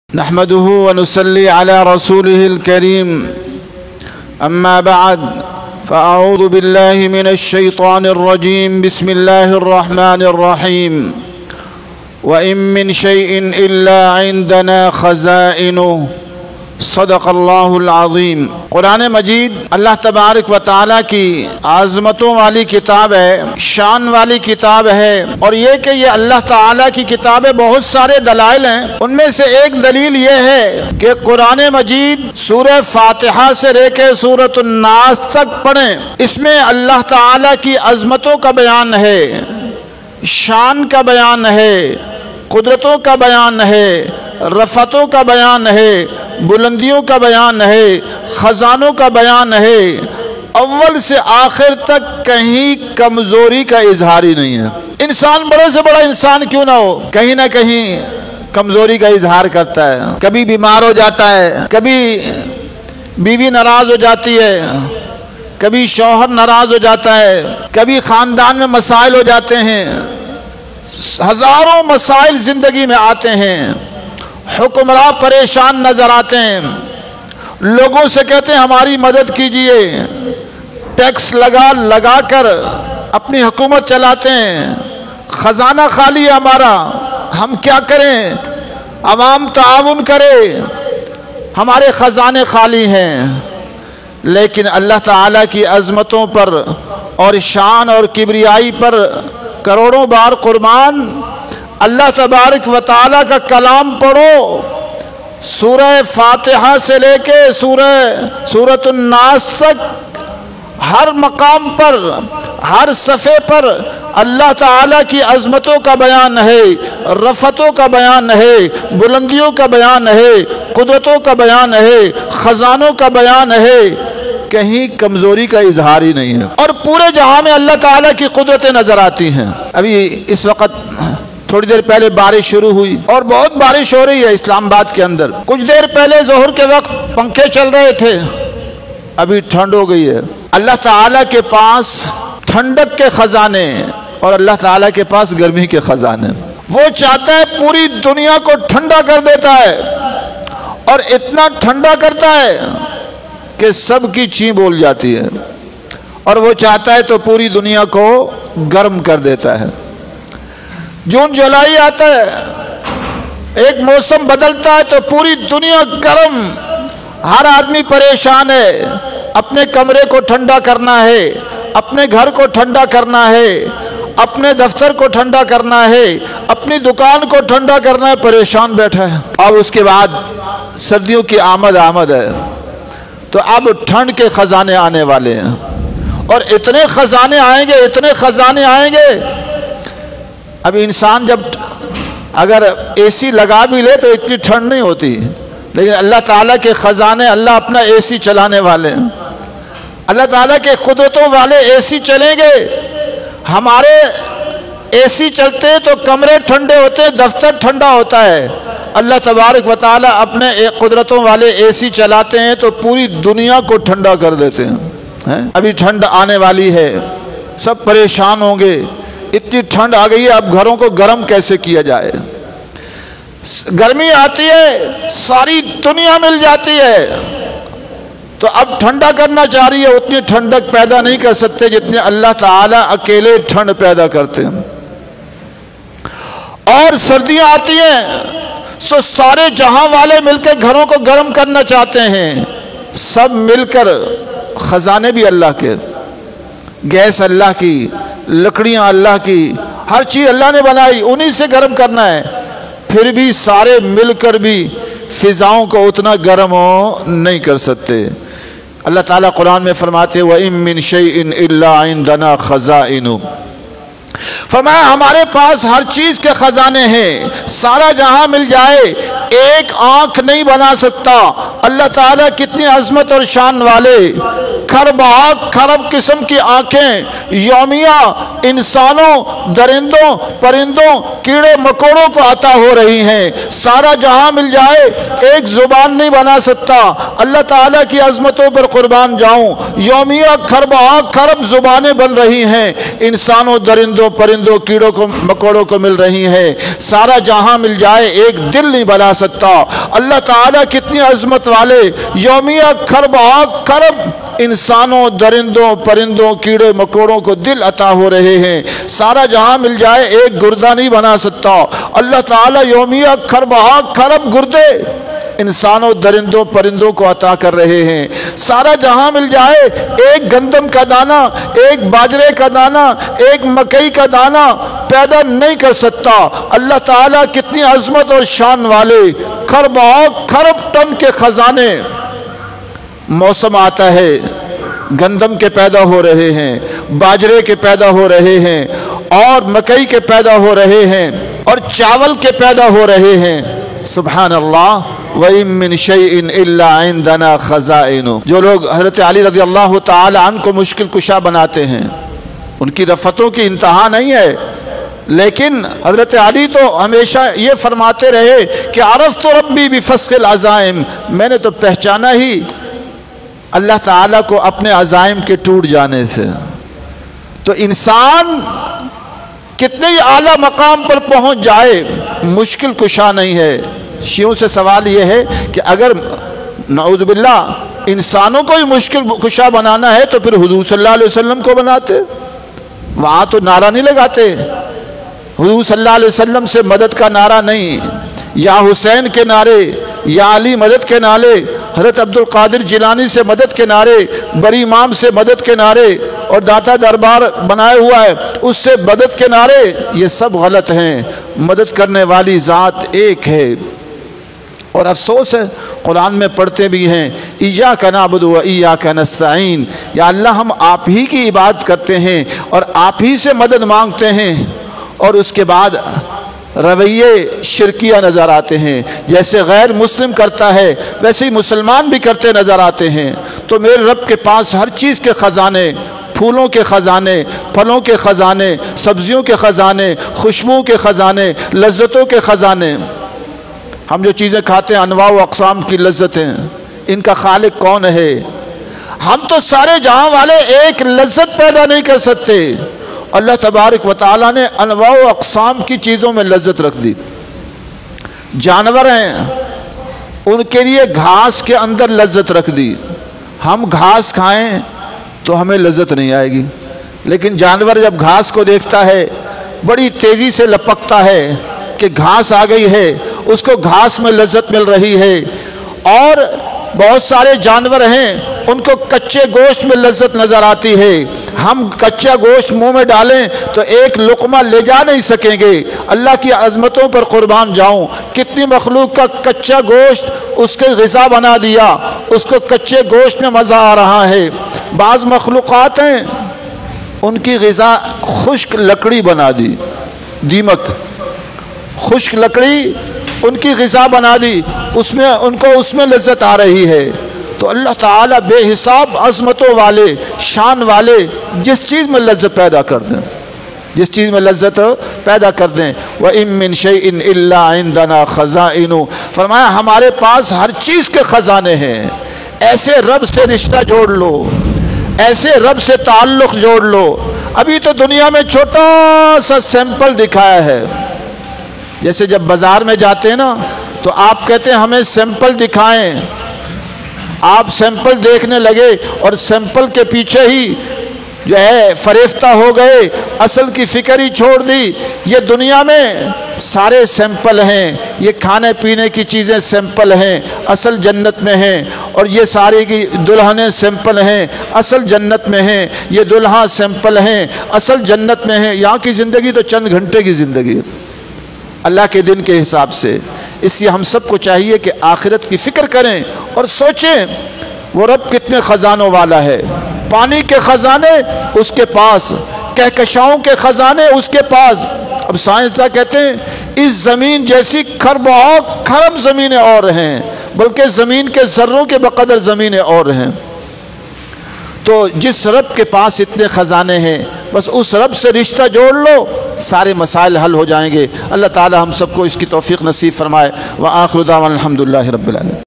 نحمده ونصلي على رسوله الكريم أما بعد فأعوذ بالله من الشيطان الرجيم بسم الله الرحمن الرحيم وإن من شيء إلا عندنا خزائنه صدق اللہ العظیم۔ قرآن مجید اللہ تبارک و تعالیٰ کی عظمتوں والی کتاب ہے، شان والی کتاب ہے، اور یہ کہ یہ اللہ تعالیٰ کی کتاب ہے، بہت سارے دلائل ہیں۔ ان میں سے ایک دلیل یہ ہے کہ قرآن مجید سورہ فاتحہ سے لے کے سورۃ الناس تک پڑھیں، اس میں اللہ تعالیٰ کی عظمتوں کا بیان ہے، شان کا بیان ہے، قدرتوں کا بیان ہے، رفتوں کا بیان ہے، بلندیوں کا بیان ہے، خزانوں کا بیان ہے۔ اول سے آخر تک کہیں کمزوری کا اظہار ہی نہیں ہے۔ انسان بڑے سے بڑا انسان کیوں نہ ہو، کہیں نہ کہیں کمزوری کا اظہار کرتا ہے۔ کبھی بیمار ہو جاتا ہے، کبھی بیوی ناراض ہو جاتی ہے، کبھی شوہر ناراض ہو جاتا ہے، کبھی خاندان میں مسائل ہو جاتے ہیں، ہزاروں مسائل زندگی میں آتے ہیں، حکمراں پریشان نظر آتے ہیں، لوگوں سے کہتے ہیں ہماری مدد کیجئے، ٹیکس لگا کر اپنی حکومت چلاتے ہیں، خزانہ خالی ہے ہمارا، ہم کیا کریں، عوام تعاون کرے، ہمارے خزانے خالی ہیں۔ لیکن اللہ تعالیٰ کی عظمتوں پر اور شان اور کبریائی پر کروڑوں بار قربان اللہ تبارک و تعالیٰ کا کلام پڑھو، سورہ فاتحہ سے لے کے سورۃ الناس تک ہر مقام پر، ہر صفحے پر اللہ تعالیٰ کی عظمتوں کا بیان ہے، رفتوں کا بیان ہے، بلندیوں کا بیان ہے، قدرتوں کا بیان ہے، خزانوں کا بیان ہے، کہیں کمزوری کا اظہار ہی نہیں ہے۔ اور پورے جہاں میں اللہ تعالیٰ کی قدرتیں نظر آتی ہیں۔ ابھی اس وقت تھوڑی دیر پہلے بارش شروع ہوئی اور بہت بارش ہو رہی ہے اسلام آباد کے اندر۔ کچھ دیر پہلے ظہر کے وقت پنکھے چل رہے تھے، ابھی ٹھنڈ ہو گئی ہے۔ اللہ تعالیٰ کے پاس ٹھنڈک کے خزانے اور اللہ تعالیٰ کے پاس گرمی کے خزانے۔ وہ چاہتا ہے پوری دنیا کو ٹھنڈا کر دیتا ہے، اور اتنا ٹھنڈا کرتا ہے کہ سب کی چین بول جاتی ہے، اور وہ چاہتا ہے تو پوری دنیا کو گرم کر دیتا ہے۔ جون جولائی آتا ہے، ایک موسم بدلتا ہے تو پوری دنیا گرم، ہر آدمی پریشان ہے، اپنے کمرے کو ٹھنڈا کرنا ہے، اپنے گھر کو ٹھنڈا کرنا ہے، اپنے دفتر کو ٹھنڈا کرنا ہے، اپنی دکان کو ٹھنڈا کرنا ہے، پریشان بیٹھا ہے۔ اب اس کے بعد سردیوں کی آمد ہے، تو اب ٹھنڈ کے خزانے آنے والے ہیں، اور اتنے خزانے آئیں گے۔ اب انسان جب اگر اے سی لگا بھی لے تو اتنی ٹھنڈ نہیں ہوتی، لیکن اللہ تعالیٰ کے خزانے، اللہ اپنا اے سی چلانے والے ہیں، اللہ تعالیٰ کے قدرتوں والے اے سی چلیں گے۔ ہمارے اے سی چلتے ہیں تو کمرے ٹھنڈے ہوتے ہیں، دفتر ٹھنڈا ہوتا ہے۔ اللہ تبارک و تعالیٰ اپنے قدرتوں والے اے سی چلاتے ہیں تو پوری دنیا کو ٹھنڈا کر دیتے ہیں۔ ابھی ٹھنڈ آنے والی ہے، سب پریشان ہوں گے، اتنی ٹھنڈ آ گئی ہے، اب گھروں کو گرم کیسے کیا جائے۔ گرمی آتی ہے، ساری دنیا مل جاتی ہے، تو اب ٹھنڈا کرنا چاہ رہی ہے، اتنی ٹھنڈک پیدا نہیں کر سکتے جتنے اللہ تعالیٰ اکیلے ٹھنڈ پیدا کرتے ہیں۔ اور سردیاں آتی ہیں تو سارے جہاں والے مل کے گھروں کو گرم کرنا چاہتے ہیں، سب مل کر، خزانے بھی اللہ کے، گیس اللہ کی، لکڑیاں اللہ کی، ہر چیز اللہ نے بنائی، انہی سے گرم کرنا ہے، پھر بھی سارے مل کر بھی فضاؤں کو اتنا گرم نہیں کر سکتے۔ اللہ تعالیٰ قرآن میں فرماتے وَإِن مِّن شَيْءٍ إِلَّا عِندَنَا خَزَائِنُ، فرمایا ہمارے پاس ہر چیز کے خزانے ہیں، سارا جہاں مل جائے ایک آنکھ نہیں بنا سکتا۔ اللہ تعالیٰ کتنی عظمت اور شان والے، खरब खरब किस्म की आंखें यौमिया इंसानों, दरिंदों, परिंदों, कीड़े मकोड़ों को अता हो रही हैं। सारा जहां मिल जाए एक जुबान नहीं बना सकता। अल्लाह ताला की अजमतों पर कुर्बान जाऊं, यौमिया खरब जुबानें बन रही हैं, इंसानों, दरिंदों, परिंदों, कीड़ों को मकोड़ों को मिल रही हैं। सारा जहां मिल जाए एक दिल नहीं बना सकता। अल्लाह ताला कितनी अजमत वाले, यौमिया खरब इंसानों, दरिंदों, परिंदों, कीड़े मकोड़ों को दिल अता हो रहे हैं। सारा जहां मिल जाए एक गुर्दा नहीं बना सकता। अल्लाह ताला यौमिया खरब गुर्दे इंसानों, दरिंदों, परिंदों को अता कर रहे हैं। सारा जहां मिल जाए एक गंदम का दाना, एक बाजरे का दाना, एक मकई का दाना पैदा नहीं कर सकता। अल्लाह ताला कितनी अजमत और शान वाले, खरब टन के खजाने। मौसम आता है, गंदम के पैदा हो रहे हैं, बाजरे के पैदा हो रहे हैं, और मकई के पैदा हो रहे हैं, और चावल के पैदा हो रहे हैं। सुभान अल्लाह, वइम मिन शैइन इल्ला इंदना खज़ाइनु। जो लोग हज़रत अली रज़ी अल्लाह तआला अन्हु को मुश्किल कुशा बनाते हैं, उनकी रफ़तों की इंतहा नहीं है, लेकिन हज़रत अली तो हमेशा ये फरमाते रहे कि अरफ़्तु रब्बी बिफ़स्क़िल अज़ाइम, मैंने तो पहचाना ही अल्लाह ताला को अपने अज़ाइम के टूट जाने से। तो इंसान कितने ही आला मकाम पर पहुंच जाए, मुश्किल कुशा नहीं है। शियों से सवाल यह है कि अगर नऊज़ बिल्लाह इंसानों को ही मुश्किल कुशा बनाना है तो फिर हुजूर सल्लल्लाहु अलैहि वसल्लम को बनाते, वहां तो नारा नहीं लगाते। हुजूर सल्लल्लाहु अलैहि वसल्लम से मदद का नारा नहीं, या हुसैन के नारे, या अली मदद के नारे, हज़रत अब्दुल कादिर जिलानी से मदद के नारे, बरी इमाम से मदद के नारे, और दाता दरबार बनाया हुआ है उससे मदद के नारे, ये सब गलत हैं। मदद करने वाली ज़ात एक है। और अफसोस है, कुरान में पढ़ते भी हैं, इय्याका नअबुदु व इय्याका नस्तईन, या अल्लाह हम आप ही की इबादत करते हैं और आप ही से मदद मांगते हैं। और उसके बाद रवैये शिरकिया नज़र आते हैं, जैसे गैर मुस्लिम करता है वैसे ही मुसलमान भी करते नज़र आते हैं। तो मेरे रब के पास हर चीज़ के ख़जाने, फूलों के ख़जाने, फलों के ख़जाने, सब्जियों के ख़जाने, खुशबू के ख़जाने, लज्जतों के ख़जाने। हम जो चीज़ें खाते हैं अनवा व अक़साम की लज्जतें, इनका खालिक कौन है? हम तो सारे जहां वाले एक लज्जत पैदा नहीं कर सकते। अल्लाह तबारक व तआला ने अनवा व अक़साम की चीज़ों में लज्जत रख दी। जानवर हैं, उनके लिए घास के अंदर लज्जत रख दी। हम घास खाएं तो हमें लज्जत नहीं आएगी, लेकिन जानवर जब घास को देखता है बड़ी तेज़ी से लपकता है कि घास आ गई है, उसको घास में लज्जत मिल रही है। और बहुत सारे जानवर हैं, उनको कच्चे गोश्त में लज्जत नज़र आती है। हम कच्चा गोश्त मुंह में डालें तो एक लुक़मा ले जा नहीं सकेंगे। अल्लाह की अज़मतों पर कुर्बान जाऊं, कितनी मखलूक का कच्चा गोश्त उसके ग़िज़ा बना दिया, उसको कच्चे गोश्त में मज़ा आ रहा है। बाज़ मखलूक़ात हैं, उनकी ग़िज़ा खुश्क लकड़ी बना दी, दीमक, खुश्क लकड़ी उनकी ग़िज़ा बना दी, उसमें उनको उसमें लज्जत आ रही है। तो अल्लाह ताला बेहिसाब अज़मतों वाले, शान वाले, जिस चीज़ में लज्जत पैदा कर दें, जिस चीज़ में लज्जत पैदा कर दें। व इम मिन शैइन इल्ला इंदना खज़ाइनु, फरमाया हमारे पास हर चीज़ के ख़जाने हैं। ऐसे रब से रिश्ता जोड़ लो, ऐसे रब से ताल्लुक़ जोड़ लो। अभी तो दुनिया में छोटा सा सैंपल दिखाया है। जैसे जब बाज़ार में जाते हैं ना, तो आप कहते हैं हमें सैंपल दिखाएं, आप सैंपल देखने लगे और सैंपल के पीछे ही जो है फरेफ्ता हो गए, असल की फ़िक्र ही छोड़ दी। ये दुनिया में सारे सैंपल हैं, ये खाने पीने की चीज़ें सैंपल हैं, असल जन्नत में हैं। और ये सारी की दुल्हनें सैंपल हैं, असल जन्नत में हैं। ये दुल्हा सैंपल हैं, असल जन्नत में हैं। यहाँ की ज़िंदगी तो चंद घंटे की ज़िंदगी है अल्लाह के दिन के हिसाब से। इसलिए हम सबको चाहिए कि आखिरत की फ़िक्र करें और सोचें वो रब कितने ख़जानों वाला है। पानी के ख़जाने उसके पास, कहकशाओं के ख़जाने उसके पास। अब साइंसदान कहते हैं इस ज़मीन जैसी खरब ज़मीनें और हैं, बल्कि ज़मीन के ज़र्रों के बक़दर ज़मीनें और हैं। تو جس رب کے پاس اتنے خزانے ہیں بس اس رب سے رشتہ جوڑ لو، سارے مسائل حل ہو جائیں گے۔ اللہ تعالی ہم سب کو اس کی توفیق نصیب فرمائے۔ وآخر دعوانا الحمدللہ رب العالمین۔